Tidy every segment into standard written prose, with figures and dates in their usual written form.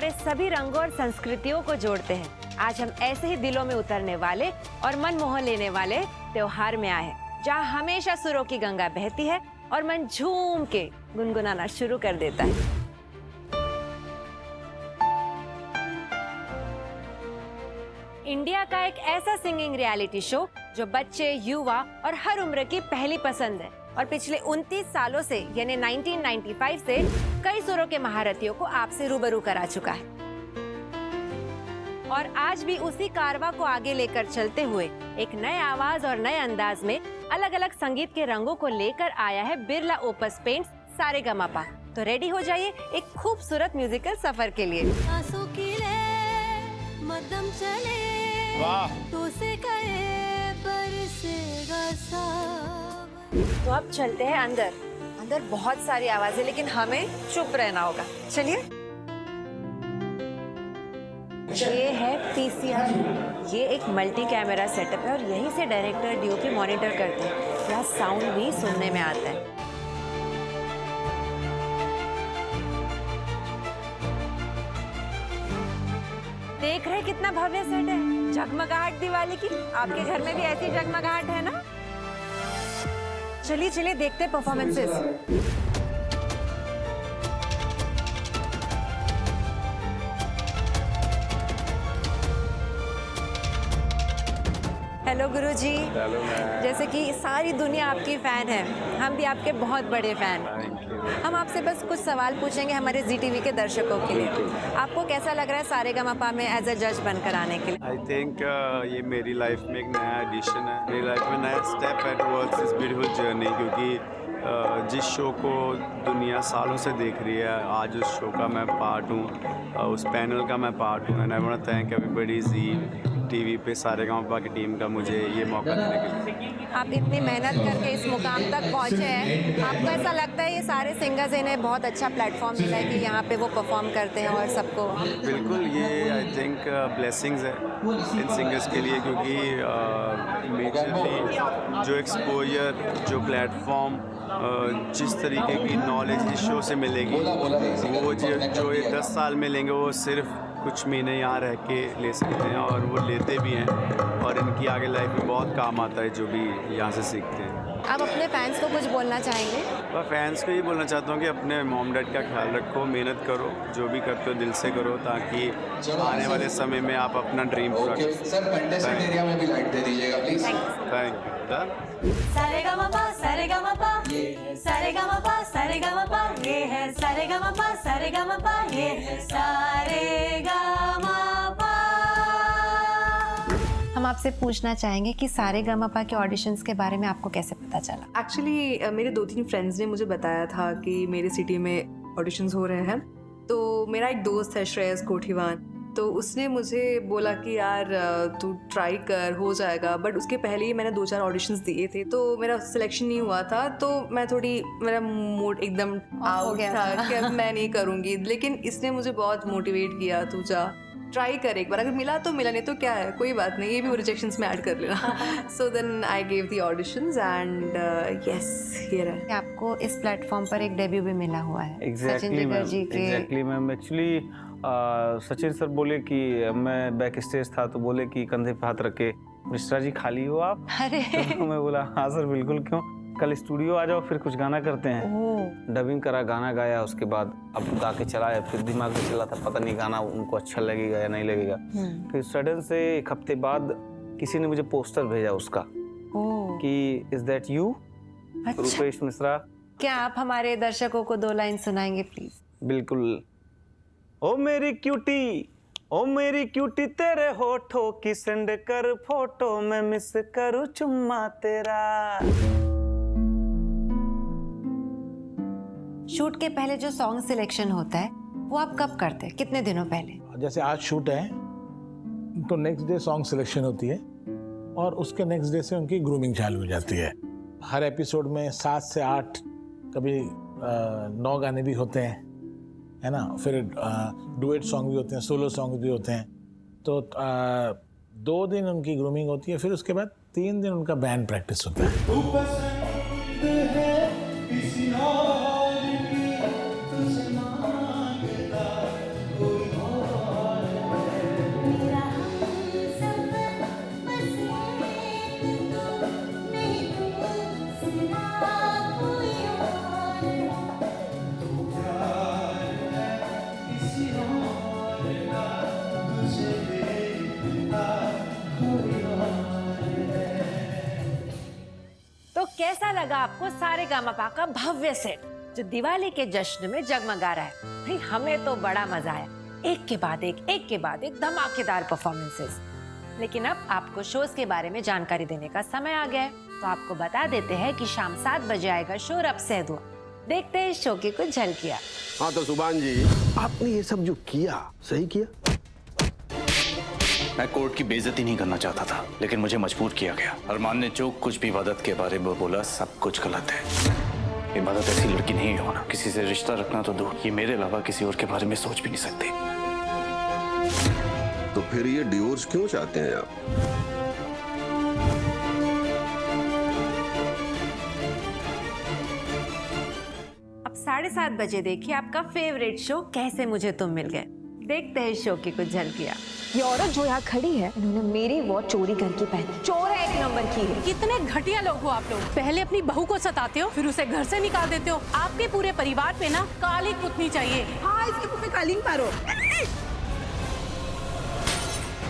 हमारे सभी रंगों और संस्कृतियों को जोड़ते हैं। आज हम ऐसे ही दिलों में उतरने वाले और मन मोह लेने वाले त्योहार में आए हैं, जहाँ हमेशा सुरों की गंगा बहती है और मन झूम के गुनगुनाना शुरू कर देता है। इंडिया का एक ऐसा सिंगिंग रियलिटी शो जो बच्चे, युवा और हर उम्र की पहली पसंद है और पिछले 29 सालों से यानी 1995 से कई सुरों के महारथियों को आपसे रूबरू करा चुका है। और आज भी उसी कारवा को आगे लेकर चलते हुए एक नए आवाज और नए अंदाज में अलग अलग संगीत के रंगों को लेकर आया है बिरला ओपस पेंट्स सारेगामापा। तो रेडी हो जाइए एक खूबसूरत म्यूजिकल सफर के लिए। मदम चले तो से तो अब चलते हैं अंदर। अंदर बहुत सारी आवाजें, लेकिन हमें चुप रहना होगा। चलिए। ये है पीसीआर। ये एक मल्टी कैमरा सेटअप है और यहीं से डायरेक्टर डीओपी मॉनिटर करते हैं। यहाँ साउंड भी सुनने में आता है। देख रहे कितना भव्य सेट है, जगमगाहट दिवाली की। आपके घर में भी ऐसी जगमगाहट है ना? चलिए चलिए देखते performances. Hello Guruji. Hello ma'am. जैसे कि सारी दुनिया आपकी फैन है, हम भी आपके बहुत बड़े फैन। हम आपसे बस कुछ सवाल पूछेंगे हमारे जी टीवी के दर्शकों के लिए। आपको कैसा लग रहा है सारेगामापा में एज अ जज बनकर आने के लिए? आई थिंक ये मेरी लाइफ में एक नया एडिशन है, मेरी लाइफ में नया स्टेप है टुवर्ड्स दिस ब्यूटीफुल जर्नी। क्योंकि जिस शो को दुनिया सालों से देख रही है, आज उस शो का मैं पार्ट हूँ, उस पैनल का मैं पार्ट हूँ। And I want to thank everybody Zee TV पे सारेगामापा की टीम का मुझे ये मौका देने के लिए। आप इतनी मेहनत करके इस मुकाम तक पहुँचे हैं, आपको ऐसा लगता है ये सारे सिंगर्स इन्हें बहुत अच्छा प्लेटफॉर्म मिला है कि यहाँ पे वो परफॉर्म करते हैं और सबको? बिल्कुल, ये आई थिंक ब्लेसिंग्स है इन सिंगर्स के लिए। क्योंकि मेजरली जो एक्सपोजर, जो प्लेटफॉर्म, जिस तरीके की नॉलेज इस शो से मिलेगी, वो जो ये 10 साल में लेंगे वो सिर्फ कुछ महीने यहाँ रह के ले सकते हैं, और वो लेते भी हैं और इनकी आगे लाइफ में बहुत काम आता है जो भी यहाँ से सीखते हैं। आप अपने फैंस को कुछ बोलना चाहेंगे? मैं फैंस को ये बोलना चाहता हूँ कि अपने मॉम डैड का ख्याल रखो, मेहनत करो, जो भी करते हो दिल से करो, ताकि आने वाले समय में आप अपना ड्रीम पूरा कर सको। सर कंटेस्टेंट एरिया में भी लाइट दे दीजिएगा please. Thank you. Saregamapa Saregamapa Saregamapa Saregamapa, ये है सारेगामापा सारेगामापा, ये है सारेगामापा। हम आपसे पूछना चाहेंगे कि सारेगामापा के ऑडिशंस के बारे में आपको कैसे पता चला? एक्चुअली मेरे 2-3 फ्रेंड्स ने मुझे बताया था कि मेरे सिटी में ऑडिशंस हो रहे हैं। तो मेरा एक दोस्त है श्रेयस कोठीवान, तो उसने मुझे बोला कि यार तू ट्राई कर, हो जाएगा। बट उसके पहले ही मैंने 2-4 ऑडिशंस दिए थे, तो मेरा सिलेक्शन नहीं हुआ था। तो मैं मेरा मूड एकदम आउट था कि अब मैं नहीं करूँगी। लेकिन इसने मुझे बहुत मोटिवेट किया, तू जा ट्राई कर एक बार, अगर मिला तो मिला, नहीं तो क्या है, कोई बात नहीं, ये भी रिजेक्शंस में ऐड कर लेना। So then I gave the auditions and yes, here है। आपको इस प्लेटफॉर्म पर एक डेब्यू भी मिला हुआ है सचिन जिगर जी के। Exactly ma'am. Actually Sachin sir बोले कि मैं बैक स्टेज था, तो बोले कि कंधे पे हाथ रखे, मिश्रा जी खाली हो आप? अरे तो मैं बोला हाँ सर बिल्कुल, क्यों, कल स्टूडियो आ जाओ, फिर कुछ गाना करते हैं। डबिंग करा, गाना गाया, उसके बाद अब गा के चलाया। फिर दिमाग में चला था पता नहीं गाना उनको अच्छा लगेगा या नहीं लगेगा। फिर सडन से एक हफ्ते बाद किसी ने मुझे पोस्टर भेजा उसका कि is that you Rupesh Mishra. क्या आप हमारे दर्शकों को 2 लाइन सुनाएंगे प्लीज? बिल्कुल। ओ मेरी क्यूटी, ओ मेरी क्यूटी, तेरे होठों की सेंड कर फोटो, मैं मिस करूँ चुम्मा तेरा। शूट के पहले जो सॉन्ग सिलेक्शन होता है वो आप कब करते हैं, कितने दिनों पहले? जैसे आज शूट है तो नेक्स्ट डे सॉन्ग सिलेक्शन होती है और उसके नेक्स्ट डे से उनकी ग्रूमिंग चालू हो जाती है। हर एपिसोड में 7 से 8, कभी 9 गाने भी होते हैं, है ना। फिर डुएट सॉन्ग भी होते हैं, सोलो सॉन्ग भी होते हैं। तो 2 दिन उनकी ग्रूमिंग होती है, फिर उसके बाद 3 दिन उनका बैंड प्रैक्टिस होता है। कैसा लगा आपको सारेगामापा का भव्य सेट जो दिवाली के जश्न में जगमगा रहा है? भाई हमें तो बड़ा मजा आया, एक के बाद एक धमाकेदार परफॉर्मेंसेस। लेकिन अब आपको शोज के बारे में जानकारी देने का समय आ गया है, तो आपको बता देते हैं कि शाम 7 बजे आएगा शो रब से हुआ। देखते हैं इस शो की कुछ झलकियां। हाँ तो सुभान जी, आपने ये सब जो किया सही किया। मैं कोर्ट की बेइज्जती नहीं करना चाहता था, लेकिन मुझे मजबूर किया गया। अरमान ने जो कुछ भी इबादत के बारे में बोला सब कुछ गलत है। इबादत ऐसी लड़की नहीं है होना, किसी से रिश्ता रखना तो दूर, ये मेरे अलावा किसी और के बारे में सोच भी नहीं सकती। तो फिर ये डिवोर्स क्यों चाहते हैं आप? अब 7:30 बजे देखिए आपका फेवरेट शो कैसे मुझे तुम मिल गए। देखते हैं शो की कुछ झलकियां। ये औरत जो यहाँ खड़ी है, इन्होंने मेरी वॉच चोरी करके पहनी। चोर है एक नंबर की है। कितने घटिया लोग हो आप लोग। पहले अपनी बहू को सताते हो, फिर उसे घर से निकाल देते हो। आपके पूरे परिवार पे ना काली पुतनी चाहिए। हाँ, इसके मुंह पे कालीन मारो।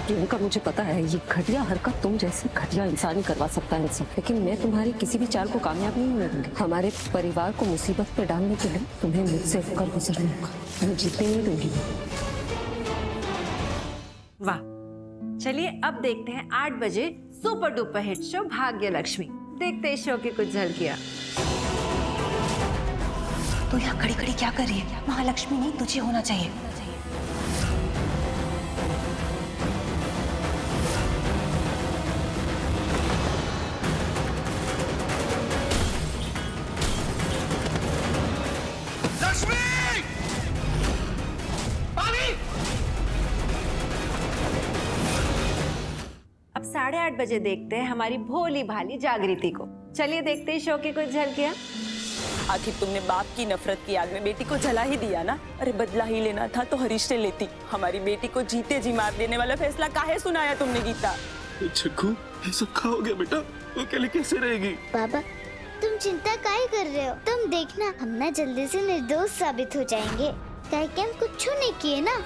प्रियंका, मुझे पता है ये घटिया हरकत तुम जैसे घटिया इंसान ही करवा सकता है इंसान, लेकिन मैं तुम्हारी किसी भी चाल को कामयाब नहीं होने दूंगी। हमारे परिवार को मुसीबत पे डालने के लिए तुम्हें मुझसे होकर गुजरना होगा। मैं जीतने नहीं दूंगी। वाह, चलिए अब देखते हैं 8 बजे सुपर डुपर हिट शो भाग्य लक्ष्मी। देखते हैं शो की कुछ झलकियां। तो यहाँ खड़ी खड़ी क्या कर रही है? महालक्ष्मी नहीं, तुझे होना चाहिए। अब 8:30 बजे देखते हैं हमारी भोली भाली जागृति को। चलिए देखते हैं शो की कुछ झलकियां। आखिर तुमने बाप की नफरत की आग में बेटी को जला ही दिया ना। अरे बदला ही लेना था तो हरीश लेती। हमारी बेटी को जीते जी मार देने वाला फैसला काहे सुनाया तुमने गीता? चिक्कू, ये सब खाओगे बेटा? वो अकेले कैसे रहेगी? पापा, तुम चिंता काहे कर रहे हो? तुम देखना, हम ना जल्दी से निर्दोष साबित हो जाएंगे, काहे कि हम कुछ नहीं किए ना।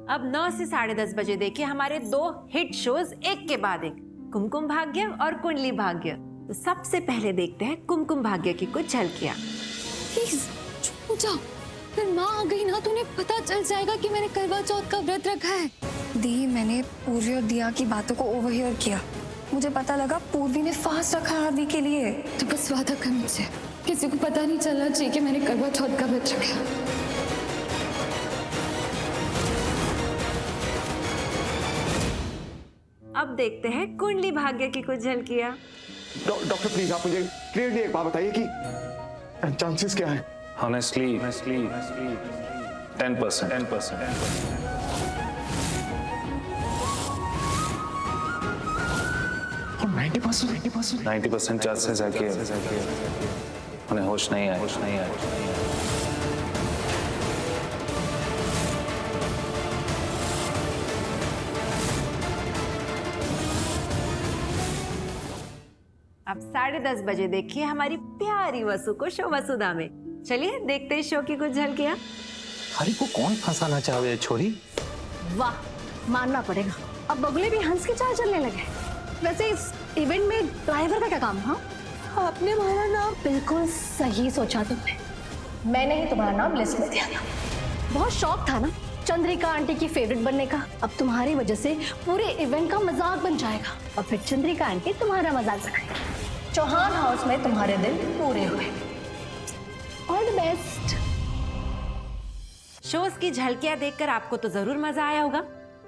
अब 9 से 10:30 बजे देखिए हमारे 2 हिट शोज एक के बाद एक, कुमकुम भाग्य और कुंडली भाग्य। तो सबसे पहले देखते हैं कुमकुम भाग्य की कुछ झलकियां। प्लीज चुप जाओ, फिर माँ आ गई ना तो उन्हें पता चल जाएगा कि मैंने करवा चौथ का व्रत रखा है। दी, मैंने पूर्वी और दिया की बातों को ओवरहियर किया। मुझे पता लगा पूर्वी ने फास्ट रखा है आदि के लिए। तो बस वादा कर मुझसे, किसी को पता नहीं चलना चाहिए कि मैंने करवा चौथ का व्रत रखा। अब देखते हैं कुंडली भाग्य की कुछ झलकियां। डॉक्टर प्लीज आप मुझे क्लियरली एक बात बताइए कि चांसेस क्या है? Honestly, 10%. 90% चांसेस है कि उन्हें होश नहीं आए। अब 10:30 बजे देखिए हमारी प्यारी वसु को शो वसुधा में। चलिए देखते हैं शो की कुछ झलकियां। हरी को कौन फंसाना चाहे छोरी? वाह, मानना पड़ेगा, अब बगुले भी हंस के चाल चलने लगे। वैसे इस इवेंट में ड्राइवर का क्या काम? हाँ, आपने हमारा नाम बिल्कुल सही सोचा तुमने। मैंने ही तुम्हारा नाम लिस्ट में दिया था। बहुत शौक था ना चंद्रिका आंटी की फेवरेट बनने का। अब तुम्हारी वजह से पूरे इवेंट का मजाक बन जाएगा और फिर चंद्रिका आंटी तुम्हारा मजाक बनाएगी। चौहान हाउस में तुम्हारे दिन पूरे हुए। All the best. शोज की झलकियां देखकर आपको तो जरूर मजा आया होगा,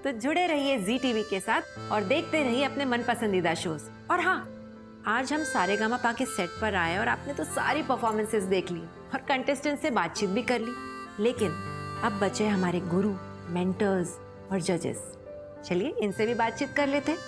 तो जुड़े रहिए जी टीवी के साथ और देखते रहिए अपने मन पसंदीदा शोज। और हाँ, आज हम सारेगामापा के सेट पर आए और आपने तो सारी परफॉर्मेंसेस देख ली और कंटेस्टेंट से बातचीत भी कर ली, लेकिन अब बचे हमारे गुरु, मेंटर्स और जजेस। चलिए इनसे भी बातचीत कर लेते हैं।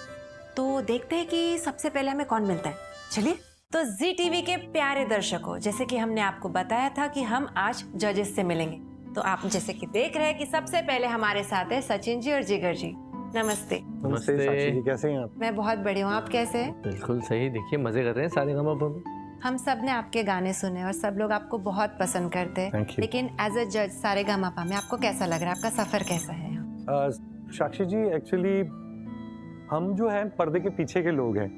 तो देखते हैं कि सबसे पहले हमें कौन मिलता है। चलिए, तो जी टीवी के प्यारे दर्शकों, जैसे कि हमने आपको बताया था कि हम आज जजेस से मिलेंगे, तो आप जैसे कि देख रहे हैं कि सबसे पहले हमारे साथ है सचिन जी और जिगर जी। नमस्ते। नमस्ते साक्षी जी, कैसे हैं आप? मैं बहुत बढ़िया हूँ, आप कैसे हैं? बिल्कुल सही। देखिए मजे कर रहे हैं सारेगामापा में। हम सब ने आपके गाने सुने और सब लोग आपको बहुत पसंद करते हैं, लेकिन एज अ जज सारेगामापा में आपको कैसा लग रहा है, आपका सफर कैसा है? साक्षी जी, एक्चुअली हम जो है पर्दे के पीछे के लोग हैं,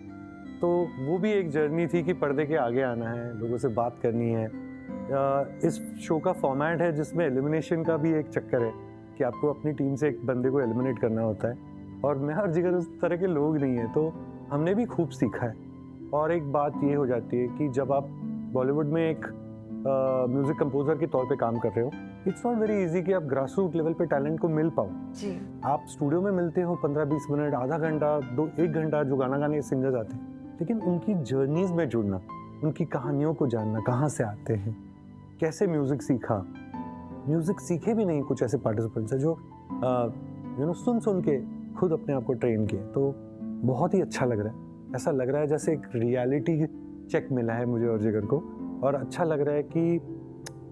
तो वो भी एक जर्नी थी कि पर्दे के आगे आना है, लोगों से बात करनी है। इस शो का फॉर्मेट है जिसमें एलिमिनेशन का भी एक चक्कर है कि आपको अपनी टीम से एक बंदे को एलिमिनेट करना होता है, और मैं और जिगर उस तरह के लोग नहीं हैं, तो हमने भी खूब सीखा है। और एक बात ये हो जाती है कि जब आप बॉलीवुड में एक म्यूजिक कंपोजर के तौर पे काम कर रहे हो, इट्स नॉट वेरी इजी कि आप ग्रास रूट लेवल पे टैलेंट को मिल पाओ जी। आप स्टूडियो में मिलते हो 15-20 मिनट, आधा घंटा, 1 घंटा जो गाना गाने सिंगर्स आते हैं, लेकिन उनकी जर्नीज में जुड़ना, उनकी कहानियों को जानना, कहाँ से आते हैं, कैसे म्यूजिक सीखा, म्यूजिक सीखे भी नहीं, कुछ ऐसे पार्टिसिपेंट्स हैं जो सुन के खुद अपने आप को ट्रेन किए, तो बहुत ही अच्छा लग रहा है। ऐसा लग रहा है जैसे एक रियलिटी चेक मिला है मुझे और जिगर को, और अच्छा लग रहा है कि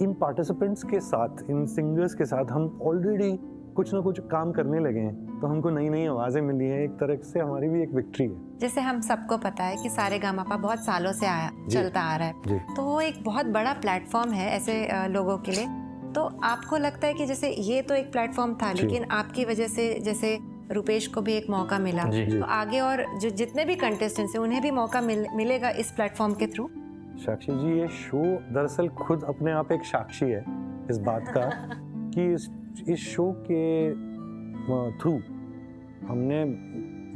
इन पार्टिसिपेंट्स के साथ, इन सिंगर्स के साथ हम ऑलरेडी कुछ ना कुछ काम करने लगे हैं, तो हमको नई नई आवाज़ें मिली हैं, एक तरह से हमारी भी एक विक्ट्री है। जैसे हम सबको पता है कि सारेगामापा बहुत सालों से चलता आ रहा है, तो वो एक बहुत बड़ा प्लेटफॉर्म है ऐसे लोगों के लिए। तो आपको लगता है कि जैसे ये तो एक प्लेटफॉर्म था, लेकिन आपकी वजह से जैसे रुपेश को भी एक मौका मिला, तो आगे और जो जितने भी कंटेस्टेंट्स हैं उन्हें भी मौका मिलेगा इस प्लेटफॉर्म के थ्रू? साक्षी जी, ये शो दरअसल खुद अपने आप एक साक्षी है इस बात का कि इस शो के थ्रू हमने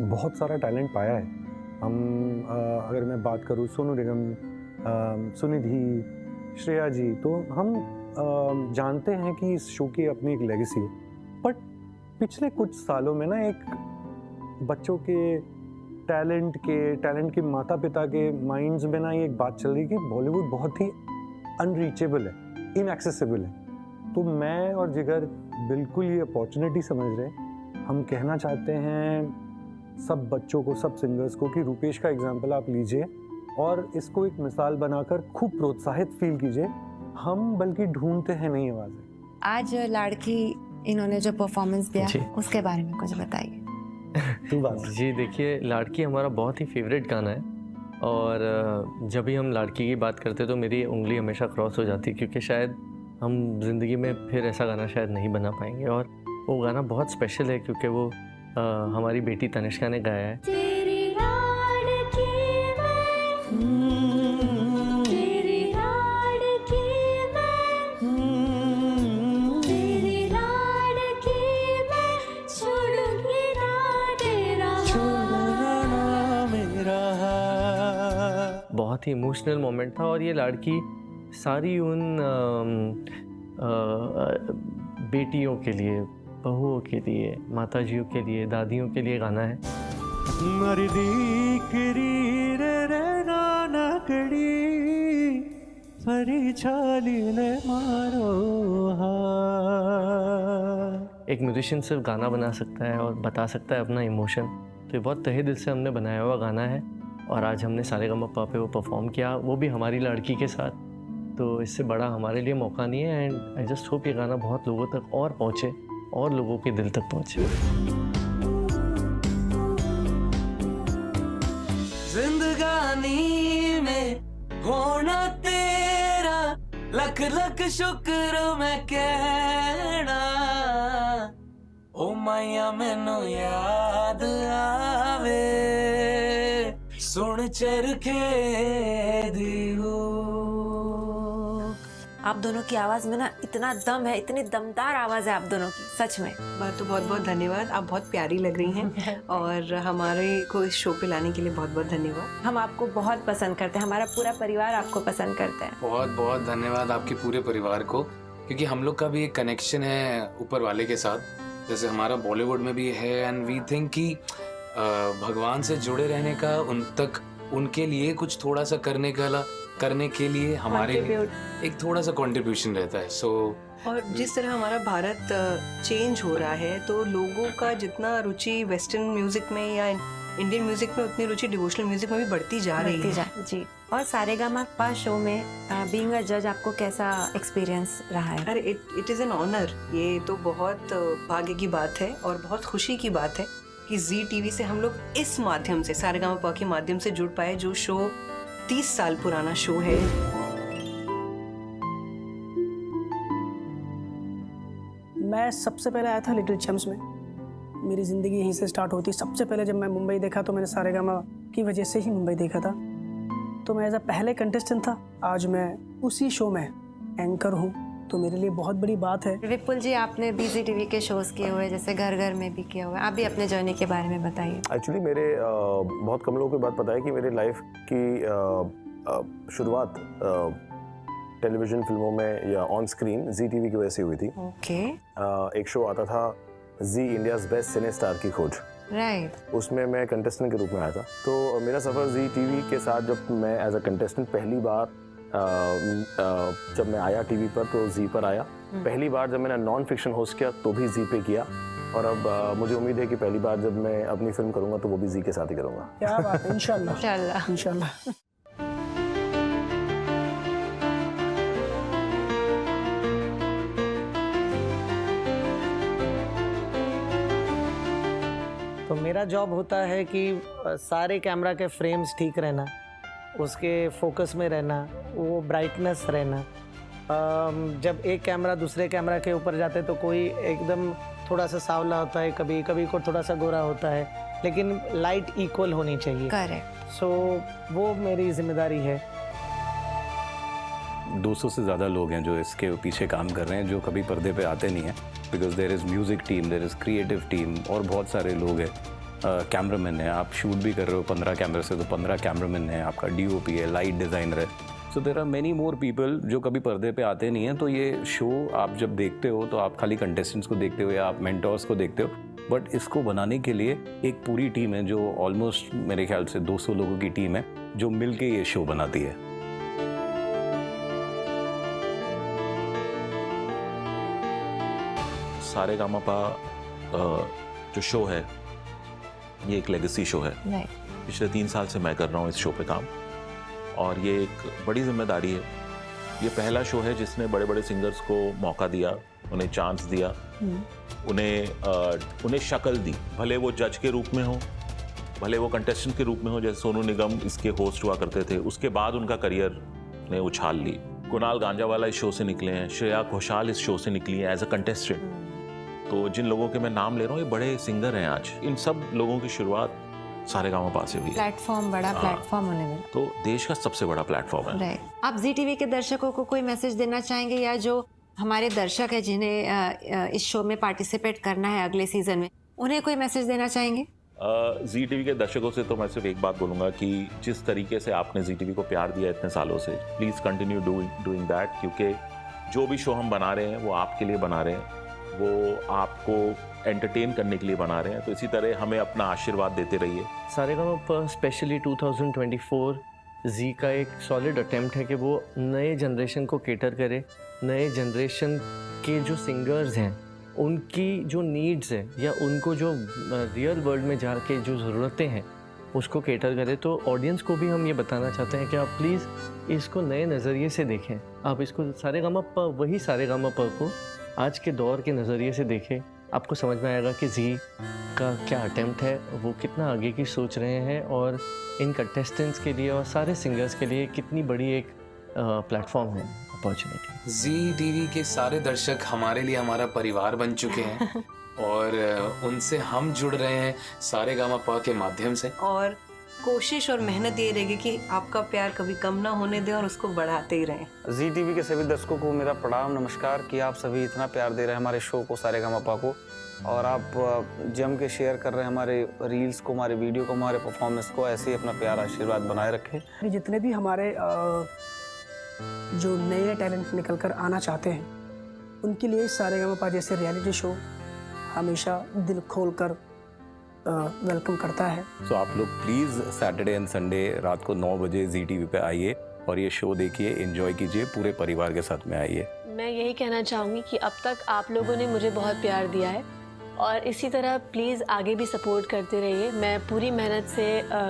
बहुत सारा टैलेंट पाया है। हम अगर मैं बात करूँ सोनू निगम, सुनिधि, श्रेया जी, तो हम जानते हैं कि इस शो की अपनी एक लेगेसी है। बट पिछले कुछ सालों में ना एक बच्चों के टैलेंट के माता पिता के माइंड्स में ना ये एक बात चल रही है कि बॉलीवुड बहुत ही अनरीचेबल है, इनएक्सेसिबल है। तो मैं और जिगर बिल्कुल ये अपॉर्चुनिटी समझ रहे हैं। हम कहना चाहते हैं सब बच्चों को, सब सिंगर्स को कि रुपेश का एग्जाम्पल आप लीजिए और इसको एक मिसाल बनाकर खूब प्रोत्साहित फील कीजिए। हम बल्कि ढूंढते हैं नई आवाज़ें। आज लाड़की इन्होंने जो परफॉर्मेंस दिया उसके बारे में कुछ बताइए। जी देखिए, लाड़की हमारा बहुत ही फेवरेट गाना है, और जब भी हम लाड़की की बात करते तो मेरी उंगली हमेशा क्रॉस हो जाती, क्योंकि शायद हम जिंदगी में फिर ऐसा गाना शायद नहीं बना पाएंगे। और वो गाना बहुत स्पेशल है क्योंकि वो हमारी बेटी तनिष्का ने गाया है। बहुत ही इमोशनल मोमेंट था, और ये लाड़की सारी उन बेटियों के लिए, बहुओं के लिए, माताजियों के लिए, दादियों के लिए गाना है। एक म्यूजिशियन सिर्फ गाना बना सकता है और बता सकता है अपना इमोशन, तो ये बहुत तहे दिल से हमने बनाया हुआ गाना है, और आज हमने सारेगामापा पे वो परफॉर्म किया, वो भी हमारी लड़की के साथ। तो इससे बड़ा हमारे लिए मौका नहीं है, एंड आई जस्ट होप ये गाना बहुत लोगों तक और पहुँचे, और लोगों के दिल तक पहुँचे। जिंदगानी में होना तेरा लख लख शुक्र मैं कहना, ओ माया मैनू याद आवे सुन चरखे दियो। आप दोनों की आवाज में ना इतना दम है, इतनी दमदार आवाज है आप दोनों की, सच में। बात तो बहुत बहुत धन्यवाद, आप बहुत प्यारी लग रही हैं और हमारे को इस शो पे लाने के लिए बहुत बहुत धन्यवाद। हम आपको बहुत पसंद करते हैं, हमारा पूरा परिवार आपको पसंद करता है। बहुत बहुत धन्यवाद आपके पूरे परिवार को, क्योंकि हम लोग का भी एक कनेक्शन है ऊपर वाले के साथ, जैसे हमारा बॉलीवुड में भी है, एंड वी थिंक कि भगवान से जुड़े रहने का, उन तक उनके लिए कुछ थोड़ा सा करने के लिए हमारे एक थोड़ा सा कंट्रीब्यूशन रहता है। सो और जिस तरह हमारा भारत चेंज हो रहा है, तो लोगों का जितना रुचि वेस्टर्न म्यूजिक में या इंडियन म्यूजिक में, उतनी रुचि डिवोशनल म्यूजिक में भी बढ़ती जा रही है। जी। और सारेगामापा शो में बीइंग अ जज आपको कैसा एक्सपीरियंस रहा है? अरे इट इज़ एन ऑनर। ये तो बहुत भाग्य की बात है और बहुत खुशी की बात है कि जी टीवी से हम लोग इस माध्यम से, सारेगामापा के माध्यम से जुड़ पाए, जो शो 29 साल पुराना शो है। मैं सबसे पहले आया था लिटिल चैम्प्स में। मेरी ज़िंदगी यहीं से स्टार्ट होती। सबसे पहले जब मैं मुंबई देखा तो मैंने सारेगामा की वजह से ही मुंबई देखा था। तो मैं एज अ पहले कंटेस्टेंट था, आज मैं उसी शो में एंकर हूँ, तो मेरे लिए बहुत बड़ी बात है। विपुल जी, आपने बीजी टीवी के शोज़ किए हुए, जैसे घर घर में भी किया हुआ है, आप भी अपने जर्नी के बारे में बताइए। एक्चुअली मेरे बहुत कम लोगों को बात पता है कि मेरी लाइफ की शुरुआत टेलीविज़न फिल्मों में या ऑन स्क्रीन जी टीवी की वजह से हुई थी। ओके। एक शो आता था जी इंडियाज़ बेस्ट सिने स्टार की खोज, राइट। उसमें मैं कंटेस्टेंट के रूप में आया था। तो मेरा सफ़र जी टीवी के साथ जब मैं एज अ कंटेस्टेंट पहली बार जब मैं आया टीवी पर तो जी पर आया। पहली बार जब मैंने नॉन फिक्शन होस्ट किया तो भी जी पे किया, और अब मुझे उम्मीद है कि पहली बार जब मैं अपनी फिल्म करूँगा तो वो भी जी के साथ ही करूँगा। क्या बात है, इंशाल्लाह इंशाल्लाह इंशाल्लाह। तो मेरा जॉब होता है कि सारे कैमरा के फ्रेम्स ठीक रहना, उसके फोकस में रहना, वो ब्राइटनेस रहना। जब एक कैमरा दूसरे कैमरा के ऊपर जाते तो कोई एकदम थोड़ा सा सांवला होता है, कभी कभी को थोड़ा सा गोरा होता है, लेकिन लाइट इक्वल होनी चाहिए। करेक्ट। सो वो मेरी जिम्मेदारी है। 200 से ज़्यादा लोग हैं जो इसके पीछे काम कर रहे हैं, जो कभी पर्दे पे आते नहीं हैं, because there is music team, there is creative team, और बहुत सारे लोग हैं। कैमरामैन है, आप शूट भी कर रहे हो 15 कैमरे से तो 15 कैमरामैन है, आपका डीओपी है, लाइट डिज़ाइनर है। So there are many more people जो कभी पर्दे पे आते नहीं हैं। तो ये शो आप जब देखते हो तो आप खाली कंटेस्टेंट्स को देखते हो या आप मेंटर्स को देखते हो, बट इसको बनाने के लिए एक पूरी टीम है जो ऑलमोस्ट मेरे ख्याल से 200 लोगों की टीम है जो मिल के ये शो बनाती है। सारेगामापा जो शो है ये एक लेगेसी शो है। पिछले 3 साल से मैं कर रहा हूँ इस शो पे काम, और ये एक बड़ी जिम्मेदारी है। ये पहला शो है जिसने बड़े बड़े सिंगर्स को मौका दिया, उन्हें चांस दिया, उन्हें शक्ल दी, भले वो जज के रूप में हो, भले वो कंटेस्टेंट के रूप में हो, जैसे सोनू निगम इसके होस्ट हुआ करते थे। उसके बाद उनका करियर ने उछाल ली। कुणाल गांजावाला इस शो से निकले हैं, श्रेया घोषाल इस शो से निकली हैं एज अ कंटेस्टेंट। तो जिन लोगों के मैं नाम ले रहा हूँ ये बड़े सिंगर हैं आज। इन सब लोगों की शुरुआत सारेगामापा से हुई है। प्लेटफॉर्म, बड़ा प्लेटफॉर्म होने में, तो देश का सबसे बड़ा प्लेटफॉर्म है। राइट। आप जी टीवी के दर्शकों को कोई मैसेज देना चाहेंगे, या जो हमारे दर्शक है जिन्हें इस शो में पार्टिसिपेट करना है अगले सीजन में, उन्हें कोई मैसेज देना चाहेंगे? जी टीवी के दर्शकों से तो मैं सिर्फ एक बात बोलूँगा कि जिस तरीके से आपने जी टीवी को प्यार दिया इतने सालों से, प्लीज़ कंटिन्यू डूइंग दैट, क्योंकि जो भी शो हम बना रहे हैं वो आपके लिए बना रहे हैं, वो आपको एंटरटेन करने के लिए बना रहे हैं। तो इसी तरह हमें अपना आशीर्वाद देते रहिए। सारेगामापा स्पेशली 2024 जी का एक सॉलिड अटेम्प्ट है कि वो नए जनरेशन को केटर करे, नए जनरेशन के जो सिंगर्स हैं उनकी जो नीड्स है या उनको जो रियल वर्ल्ड में जाके जो ज़रूरतें हैं उसको केटर करे। तो ऑडियंस को भी हम ये बताना चाहते हैं कि आप प्लीज़ इसको नए नज़रिए से देखें। आप इसको सारेगामापा, वही सारेगामापा को आज के दौर के नज़रिए से देखें। आपको समझ में आएगा कि जी का क्या अटेम्प्ट है, वो कितना आगे की सोच रहे हैं, और इन कंटेस्टेंट्स के लिए और सारे सिंगर्स के लिए कितनी बड़ी एक प्लेटफॉर्म है, अपॉर्चुनिटी। जी टीवी के सारे दर्शक हमारे लिए हमारा परिवार बन चुके हैं और उनसे हम जुड़ रहे हैं सारेगामापा के माध्यम से। और कोशिश और मेहनत ये रहेगी कि आपका प्यार कभी कम ना होने दें और उसको बढ़ाते ही रहें। जी टीवी के सभी दर्शकों को मेरा प्रणाम, नमस्कार कि आप सभी इतना प्यार दे रहे हैं हमारे शो को, सारेगामापा को, और आप जम के शेयर कर रहे हैं हमारे रील्स को, हमारे वीडियो को, हमारे परफॉर्मेंस को। ऐसे ही अपना प्यार आशीर्वाद बनाए रखें। जितने भी हमारे जो नए टैलेंट निकल कर आना चाहते हैं उनके लिए सारेगामापा जैसे रियलिटी शो हमेशा दिल खोल कर वेलकम करता है। तो आप लोग प्लीज़ सैटरडे एंड संडे रात को 9 बजे जी टीवी पे आइए और ये शो देखिए, एंजॉय कीजिए, पूरे परिवार के साथ में आइए। मैं यही कहना चाहूँगी कि अब तक आप लोगों ने मुझे बहुत प्यार दिया है और इसी तरह प्लीज़ आगे भी सपोर्ट करते रहिए। मैं पूरी मेहनत से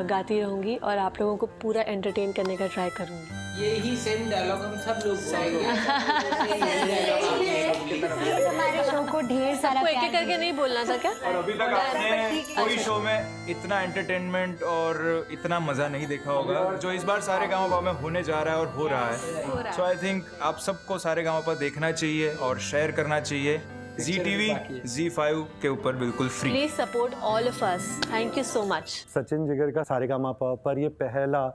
गाती रहूँगी और आप लोगों को पूरा एंटरटेन करने का ट्राई करूँगी। यही सेम डायलॉग हम सब लोग हमारे शो को ढेर सारा एक एक करके नहीं बोलना था क्या? और अभी तक आपने कोई शो में इतना एंटरटेनमेंट और इतना मजा नहीं देखा होगा जो इस बार सारेगामापा में होने जा रहा है और हो रहा है। सो आई थिंक आप सबको सारेगामापा देखना चाहिए और शेयर करना चाहिए। ZTV ZEE5 के ऊपर बिल्कुल free. Please support all of us. Thank you so much. Sachin Jigar का सारेगामापा पर ये पहला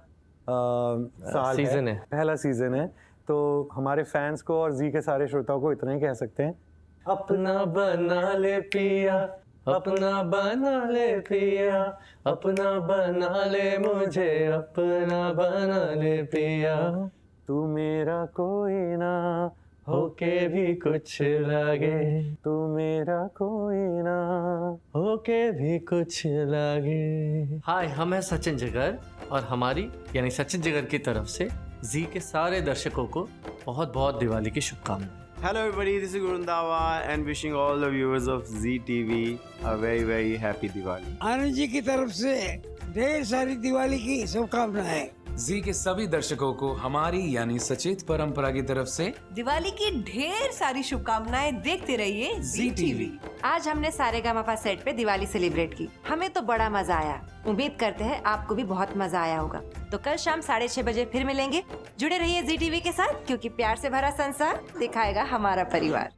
सीजन है, पहला सीजन है, तो हमारे फैंस को और जी के सारे श्रोताओं को इतना ही कह सकते हैं, अपना बना ले पिया, अपना बना ले पिया, अपना बना ले मुझे, अपना बना ले पिया, तू मेरा कोई ना होके भी कुछ लगे, तू मेरा कोई ना होके भी कुछ लगे। हाय, हम हैं सचिन जिगर और हमारी यानी सचिन जिगर की तरफ से जी के सारे दर्शकों को बहुत बहुत दिवाली की शुभकामनाएं। Hello everybody, this is Guru Randhawa and wishing all the viewers of Zee TV a very happy Diwali. Anand ji की तरफ से ढेर सारी दिवाली की शुभकामनाएं। जी के सभी दर्शकों को हमारी यानी सचेत परंपरा की तरफ से दिवाली की ढेर सारी शुभकामनाएं। देखते रहिए जी टीवी। आज हमने सारेगामापा सेट पे दिवाली सेलिब्रेट की। हमें तो बड़ा मजा आया। उम्मीद करते हैं आपको भी बहुत मजा आया होगा। तो कल शाम 6:30 बजे फिर मिलेंगे। जुड़े रहिए ZTV के साथ, क्योंकि प्यार से भरा संसार दिखाएगा हमारा परिवार।